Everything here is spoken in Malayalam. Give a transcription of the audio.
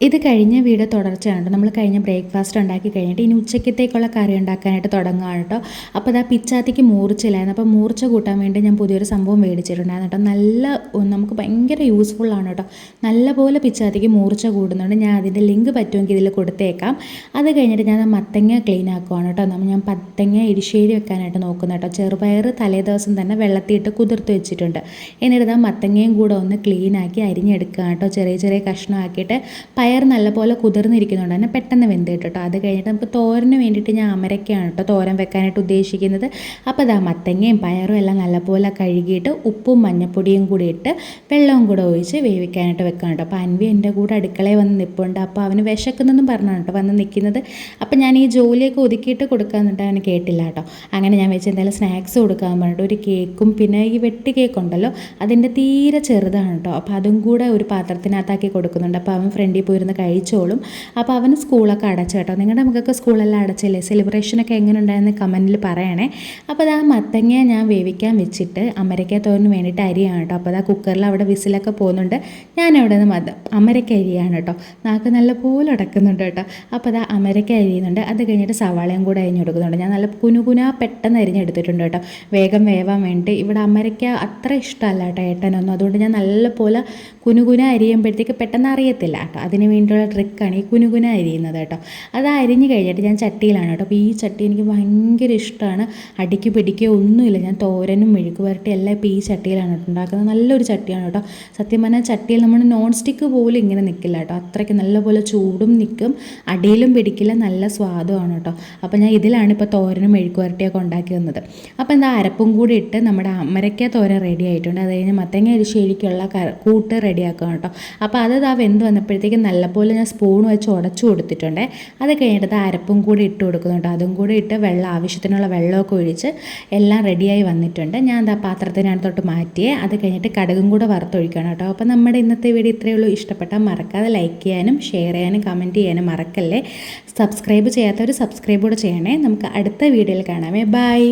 ഇത് കഴിഞ്ഞ വീഡിയോ തുടർച്ചയാണ്. നമ്മൾ കഴിഞ്ഞ ബ്രേക്ക്ഫാസ്റ്റ് ഉണ്ടാക്കി കഴിഞ്ഞിട്ട് ഇനി ഉച്ചക്കത്തേക്കുള്ള കറി ഉണ്ടാക്കാനായിട്ട് തുടങ്ങുകയാണ് കേട്ടോ. അപ്പോൾ അതാ പിച്ചാത്തിക്ക് മൂർച്ചയില്ലായിരുന്നു. അപ്പോൾ മൂർച്ച കൂട്ടാൻ വേണ്ടി ഞാൻ പുതിയൊരു സംഭവം മേടിച്ചിട്ടുണ്ടായിരുന്നു കേട്ടോ. നമുക്ക് ഭയങ്കര യൂസ്ഫുള്ളാണ് കേട്ടോ. നല്ലപോലെ പിച്ചാത്തിക്ക് മൂർച്ച കൂടുന്നുണ്ട്. ഞാൻ അതിൻ്റെ ലിങ്ക് പറ്റുമെങ്കിൽ ഇതിൽ കൊടുത്തേക്കാം. അത് കഴിഞ്ഞിട്ട് ഞാൻ മത്തങ്ങ ക്ലീൻ ആക്കുവാണ് കേട്ടോ. ഞാൻ മത്തങ്ങ എരിശ്ശേരി വെക്കാനായിട്ട് നോക്കുന്നു കേട്ടോ. ചെറുപയർ തലേ ദിവസം തന്നെ വെള്ളത്തിയിട്ട് കുതിർത്ത് വെച്ചിട്ടുണ്ട്. എന്നിട്ട് മത്തങ്ങയും കൂടെ ഒന്ന് ക്ലീനാക്കി അരിഞ്ഞെടുക്കുക കേട്ടോ. ചെറിയ ചെറിയ കഷ്ണമാക്കിയിട്ട് പയർ നല്ലപോലെ കുതിർന്നിരിക്കുന്നുണ്ട് തന്നെ പെട്ടെന്ന് വെന്ത് കിട്ടും. അത് കഴിഞ്ഞിട്ട് നമുക്ക് തോരന് വേണ്ടിയിട്ട് ഞാൻ അമരയ്ക്കാണ് കേട്ടോ തോരൻ വെക്കാനായിട്ട് ഉദ്ദേശിക്കുന്നത്. അപ്പോൾ ഇതാ മത്തങ്ങയും പയറും എല്ലാം നല്ലപോലെ കഴുകിയിട്ട് ഉപ്പും മഞ്ഞൾപ്പൊടിയും കൂടി ഇട്ട് വെള്ളവും കൂടെ ഒഴിച്ച് വേവിക്കാനായിട്ട് വെക്കണം കേട്ടോ. അപ്പോൾ അൻവി എൻ്റെ കൂടെ അടുക്കളയിൽ വന്ന് നിൽപ്പുണ്ട്. അപ്പോൾ അവന് വിശക്കുന്നെന്നും പറഞ്ഞാണ് കേട്ടോ വന്ന് നിൽക്കുന്നത്. അപ്പോൾ ഞാൻ ഈ ജോലിയൊക്കെ ഒതുക്കിയിട്ട് കൊടുക്കാമെന്നിട്ട് അവന് കേട്ടില്ല കേട്ടോ. അങ്ങനെ ഞാൻ വെച്ച് എന്തായാലും സ്നാക്സ് കൊടുക്കാൻ പറഞ്ഞിട്ട് ഒരു കേക്കും പിന്നെ ഈ വെട്ടി കേക്ക് ഉണ്ടല്ലോ അതിൻ്റെ തീരെ ചെറുതാണ് കേട്ടോ. അപ്പോൾ അതും കൂടെ ഒരു പാത്രത്തിനകത്താക്കി കൊടുക്കുന്നുണ്ട്. അപ്പോൾ അവൻ ഫ്രണ്ടിൽ പോയിരുന്ന് കഴിച്ചോളും. അപ്പോൾ അവന് സ്കൂളൊക്കെ അടച്ചു കേട്ടോ. നിങ്ങളുടെ നമുക്കൊക്കെ സ്കൂളെല്ലാം അടച്ചില്ലേ? സെലിബ്രേഷനൊക്കെ എങ്ങനെ ഉണ്ടായെന്ന് കമൻറ്റിൽ പറയണേ. അപ്പോൾ അതാ മത്തങ്ങ ഞാൻ വേവിക്കാൻ വെച്ചിട്ട് അമരയ്ക്ക തോരന് വേണ്ടിയിട്ട് അരിയാണ് കേട്ടോ. അപ്പോൾ അതാ കുക്കറിൽ അവിടെ വിസിലൊക്കെ പോകുന്നുണ്ട്. ഞാൻ അവിടെ നിന്ന് അമരയ്ക്ക അരിയാണ് കേട്ടോ. നാക്ക് നല്ലപോലെ അടക്കുന്നുണ്ട് കേട്ടോ. അപ്പോൾ അതാ അമരയ്ക്ക അരിയുന്നുണ്ട്. അത് കഴിഞ്ഞിട്ട് സവാളയും കൂടെ അരിഞ്ഞ് കൊടുക്കുന്നുണ്ട്. ഞാൻ നല്ല കുനുകുനാ പെട്ടെന്ന് അരിഞ്ഞെടുത്തിട്ടുണ്ട് കേട്ടോ. വേഗം വേവാൻ വേണ്ടിയിട്ട്. ഇവിടെ അമരയ്ക്ക അത്ര ഇഷ്ടമല്ല കേട്ടോ ഏട്ടനൊന്നും. അതുകൊണ്ട് ഞാൻ നല്ലപോലെ കുനുകുന അരിയുമ്പോഴത്തേക്ക് പെട്ടെന്ന് അറിയത്തില്ല കേട്ടോ. അതിന് വേണ്ടിയുള്ള ട്രിക്കാണ് ഈ കുനുകുന അരിയുന്നത് കേട്ടോ. അത് അരിഞ്ഞ് കഴിഞ്ഞിട്ട് ഞാൻ ചട്ടിയിലാണ് കേട്ടോ. അപ്പോൾ ഈ ചട്ടി എനിക്ക് ഭയങ്കര ഇഷ്ടമാണ്. അടിക്ക് പിടിക്കുകയോ ഒന്നുമില്ല. ഞാൻ തോരനും മെഴുക്ക് പുരട്ടി എല്ലാം ഇപ്പോൾ ഈ ചട്ടിയിലാണ് കേട്ടോ ഉണ്ടാക്കുന്നത്. നല്ലൊരു ചട്ടിയാണ് കേട്ടോ. സത്യം പറഞ്ഞാൽ ചട്ടിയിൽ നമ്മൾ നോൺ സ്റ്റിക്ക് പോലും ഇങ്ങനെ നിൽക്കില്ല കേട്ടോ. അത്രയ്ക്ക് നല്ലപോലെ ചൂടും നിൽക്കും, അടിയിലും പിടിക്കില്ല, നല്ല സ്വാദുമാണ് കേട്ടോ. അപ്പോൾ ഞാൻ ഇതിലാണ് ഇപ്പോൾ തോരനും മെഴുക്ക് പുരട്ടിയൊക്കെ ഉണ്ടാക്കി വന്നത്. അപ്പോൾ എന്താ അരപ്പും കൂടി ഇട്ട് നമ്മുടെ അമരയ്ക്ക തോരൻ റെഡി ആയിട്ടുണ്ട്. അത് കഴിഞ്ഞ് മത്തങ്ങ എരിശ്ശേരിക്കുള്ള കൂട്ട് റെഡിയാക്കുക കേട്ടോ. അപ്പോൾ അത് വെന്ത് വന്നപ്പോഴത്തേക്കും നല്ലപോലെ ഞാൻ സ്പൂൺ വെച്ച് ഉടച്ചു കൊടുത്തിട്ടുണ്ട്. അത് കഴിഞ്ഞിട്ട് അരപ്പും കൂടി ഇട്ട് കൊടുക്കുന്നുണ്ട്. അതും കൂടി ഇട്ട് ആവശ്യത്തിനുള്ള വെള്ളമൊക്കെ ഒഴിച്ച് എല്ലാം റെഡിയായി വന്നിട്ടുണ്ട്. ഞാൻ എന്താ പാത്രത്തിനകത്തോട്ട് മാറ്റിയേ. അത് കഴിഞ്ഞിട്ട് കടുകും കൂടെ വറുത്തൊഴിക്കണം കേട്ടോ. അപ്പോൾ നമ്മുടെ ഇന്നത്തെ വീഡിയോ ഇത്രയേ ഉള്ളൂ. ഇഷ്ടപ്പെട്ടാൽ മറക്കാതെ ലൈക്ക് ചെയ്യാനും ഷെയർ ചെയ്യാനും കമൻറ്റ് ചെയ്യാനും മറക്കല്ലേ. സബ്സ്ക്രൈബ് ചെയ്യാത്തവർ സബ്സ്ക്രൈബ് കൂടെ ചെയ്യണേ. നമുക്ക് അടുത്ത വീഡിയോയിൽ കാണാമേ. ബൈ.